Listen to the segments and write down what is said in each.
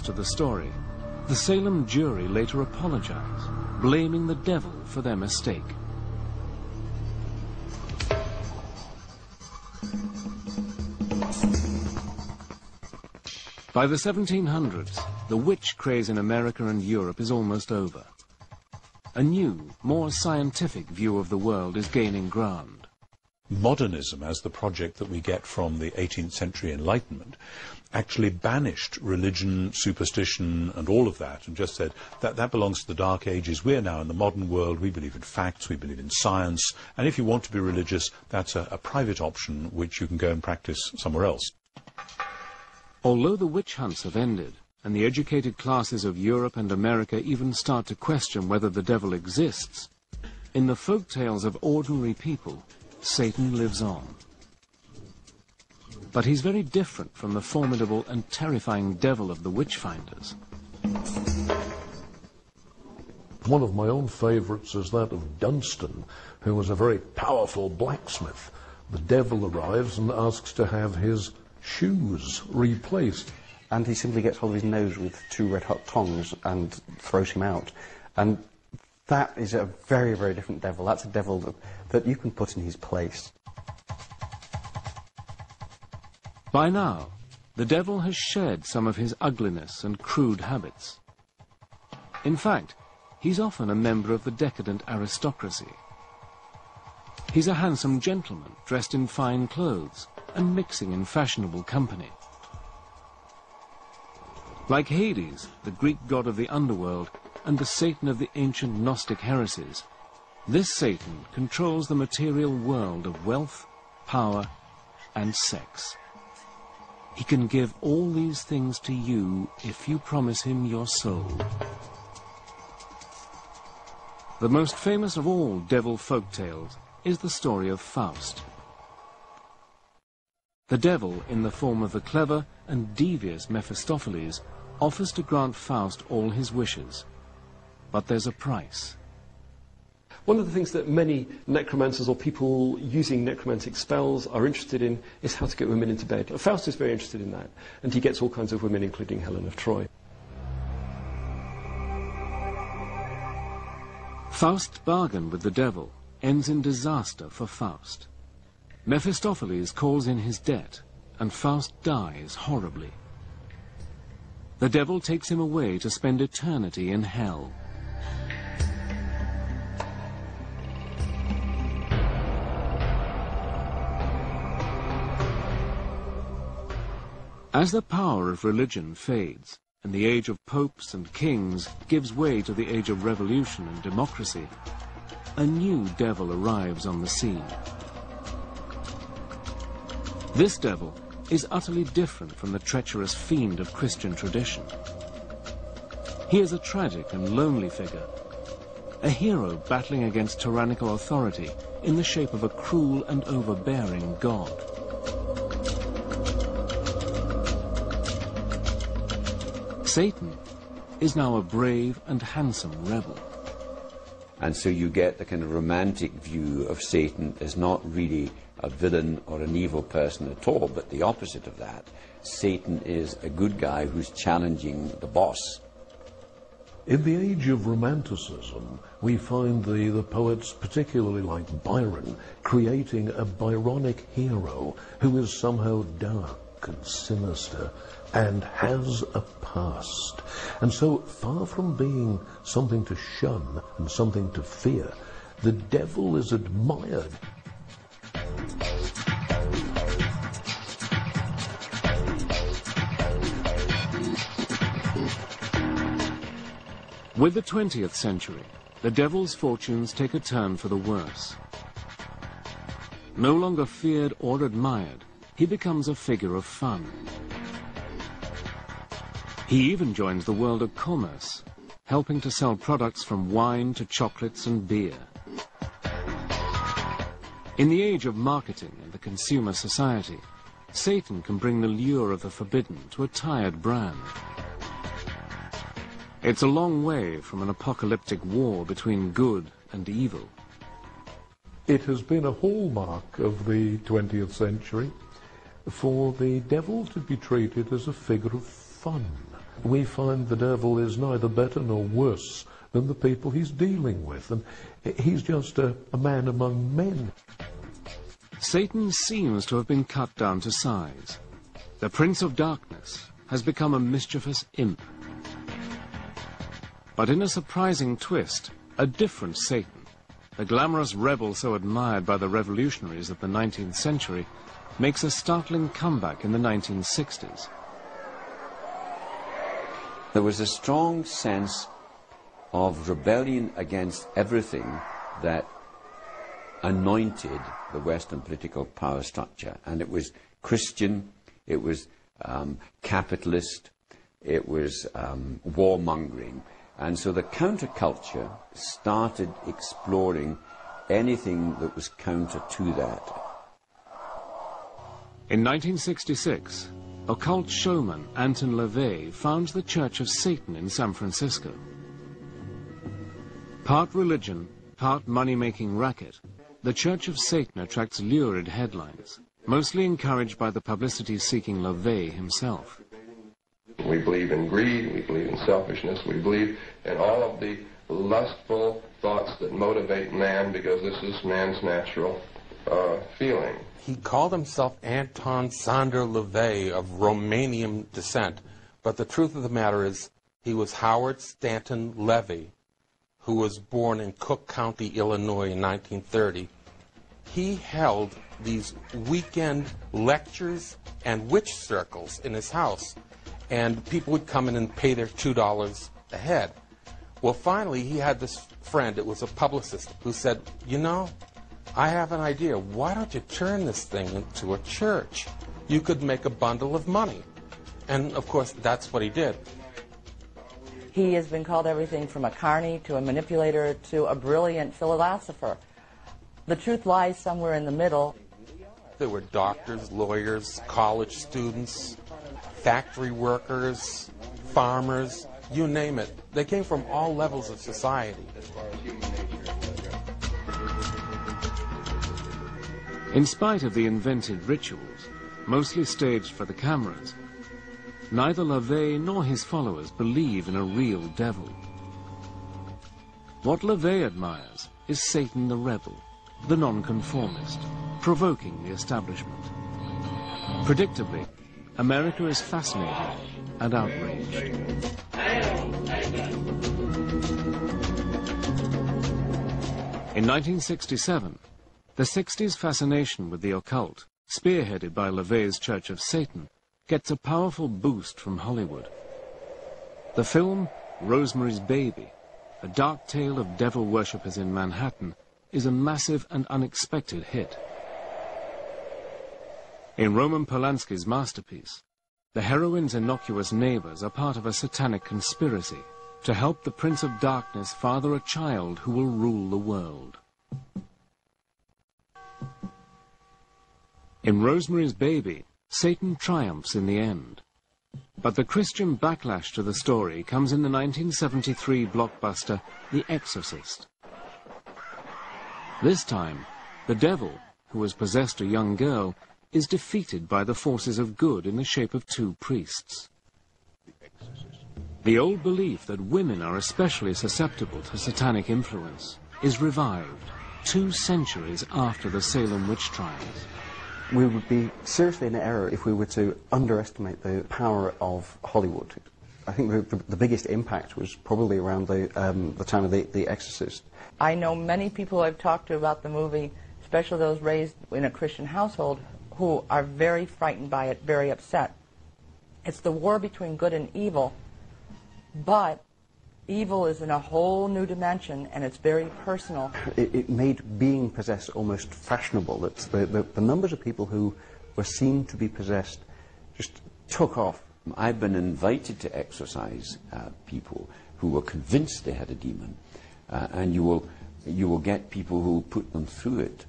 to the story, the Salem jury later apologized, blaming the devil for their mistake. By the 1700s, the witch craze in America and Europe is almost over. A new, more scientific view of the world is gaining ground. Modernism, as the project that we get from the 18th century Enlightenment, actually banished religion, superstition, and all of that, and just said that that belongs to the Dark Ages. We're now in the modern world. We believe in facts, we believe in science, and if you want to be religious, that's a private option which you can go and practice somewhere else. Although the witch hunts have ended, and the educated classes of Europe and America even start to question whether the devil exists, in the folk tales of ordinary people, Satan lives on. But he's very different from the formidable and terrifying devil of the witch-finders. One of my own favourites is that of Dunstan, who was a very powerful blacksmith. The devil arrives and asks to have his shoes replaced. And he simply gets hold of his nose with two red-hot tongs and throws him out. And that is a very, very different devil. That's a devil that you can put in his place. By now, the devil has shed some of his ugliness and crude habits. In fact, he's often a member of the decadent aristocracy. He's a handsome gentleman dressed in fine clothes and mixing in fashionable company. Like Hades, the Greek god of the underworld, and the Satan of the ancient Gnostic heresies, this Satan controls the material world of wealth, power, and sex. He can give all these things to you if you promise him your soul. The most famous of all devil folk tales is the story of Faust. The devil, in the form of the clever and devious Mephistopheles, offers to grant Faust all his wishes. But there's a price. One of the things that many necromancers or people using necromantic spells are interested in is how to get women into bed. Faust is very interested in that, and he gets all kinds of women, including Helen of Troy. Faust's bargain with the devil ends in disaster for Faust. Mephistopheles calls in his debt, and Faust dies horribly. The devil takes him away to spend eternity in hell. As the power of religion fades, and the age of popes and kings gives way to the age of revolution and democracy, a new devil arrives on the scene. This devil is utterly different from the treacherous fiend of Christian tradition. He is a tragic and lonely figure, a hero battling against tyrannical authority in the shape of a cruel and overbearing god. Satan is now a brave and handsome rebel. And so you get the kind of romantic view of Satan as not really a villain or an evil person at all, but the opposite of that. Satan is a good guy who's challenging the boss. In the age of Romanticism, we find the poets, particularly like Byron, creating a Byronic hero who is somehow dark and sinister and has a past. And so, far from being something to shun and something to fear, the devil is admired. With the 20th century, the devil's fortunes take a turn for the worse. No longer feared or admired, he becomes a figure of fun. He even joins the world of commerce, helping to sell products from wine to chocolates and beer. In the age of marketing and the consumer society, Satan can bring the lure of the forbidden to a tired brand. It's a long way from an apocalyptic war between good and evil. It has been a hallmark of the 20th century for the devil to be treated as a figure of fun, we find the devil is neither better nor worse than the people he's dealing with, and he's just a man among men. Satan seems to have been cut down to size. The Prince of Darkness has become a mischievous imp. But in a surprising twist, a different Satan, the glamorous rebel so admired by the revolutionaries of the 19th century, makes a startling comeback in the 1960s. There was a strong sense of rebellion against everything that anointed the Western political power structure. And it was Christian, it was capitalist, it was warmongering. And so the counterculture started exploring anything that was counter to that. In 1966, occult showman Anton LaVey founds the Church of Satan in San Francisco. Part religion, part money-making racket, the Church of Satan attracts lurid headlines, mostly encouraged by the publicity-seeking LaVey himself. We believe in greed, we believe in selfishness, we believe in all of the lustful thoughts that motivate man, because this is man's natural feeling. He called himself Anton Sander LaVey of Romanian descent, but the truth of the matter is he was Howard Stanton Levy, who was born in Cook County, Illinois in 1930. He held these weekend lectures and witch circles in his house, and people would come in and pay their $2 a head. Well, finally, he had this friend, it was a publicist, who said, you know, I have an idea. Why don't you turn this thing into a church? You could make a bundle of money. And, of course, that's what he did. He has been called everything from a carny to a manipulator to a brilliant philosopher. The truth lies somewhere in the middle. There were doctors, lawyers, college students, factory workers, farmers, you name it. They came from all levels of society. In spite of the invented rituals, mostly staged for the cameras, neither LaVey nor his followers believe in a real devil. What LaVey admires is Satan the rebel, the nonconformist, provoking the establishment. Predictably, America is fascinated and outraged. In 1967, the 60s fascination with the occult, spearheaded by LaVey's Church of Satan, gets a powerful boost from Hollywood. The film Rosemary's Baby, a dark tale of devil worshippers in Manhattan, is a massive and unexpected hit. In Roman Polanski's masterpiece, the heroine's innocuous neighbors are part of a satanic conspiracy to help the Prince of Darkness father a child who will rule the world. In Rosemary's Baby, Satan triumphs in the end. But the Christian backlash to the story comes in the 1973 blockbuster The Exorcist. This time, the devil, who has possessed a young girl, is defeated by the forces of good in the shape of two priests. The old belief that women are especially susceptible to satanic influence is revived 2 centuries after the Salem witch trials. We would be seriously in error if we were to underestimate the power of Hollywood. I think the biggest impact was probably around the time of The Exorcist. I know many people I've talked to about the movie, especially those raised in a Christian household, who are very frightened by it, very upset. It's the war between good and evil, but evil is in a whole new dimension, and it's very personal. It made being possessed almost fashionable. The numbers of people who were seen to be possessed just took off. I've been invited to exorcise people who were convinced they had a demon, and you will get people who will put them through it,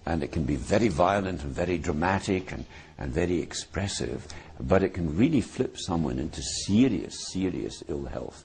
and it can be very violent and very dramatic and very expressive, but it can really flip someone into serious, serious ill health.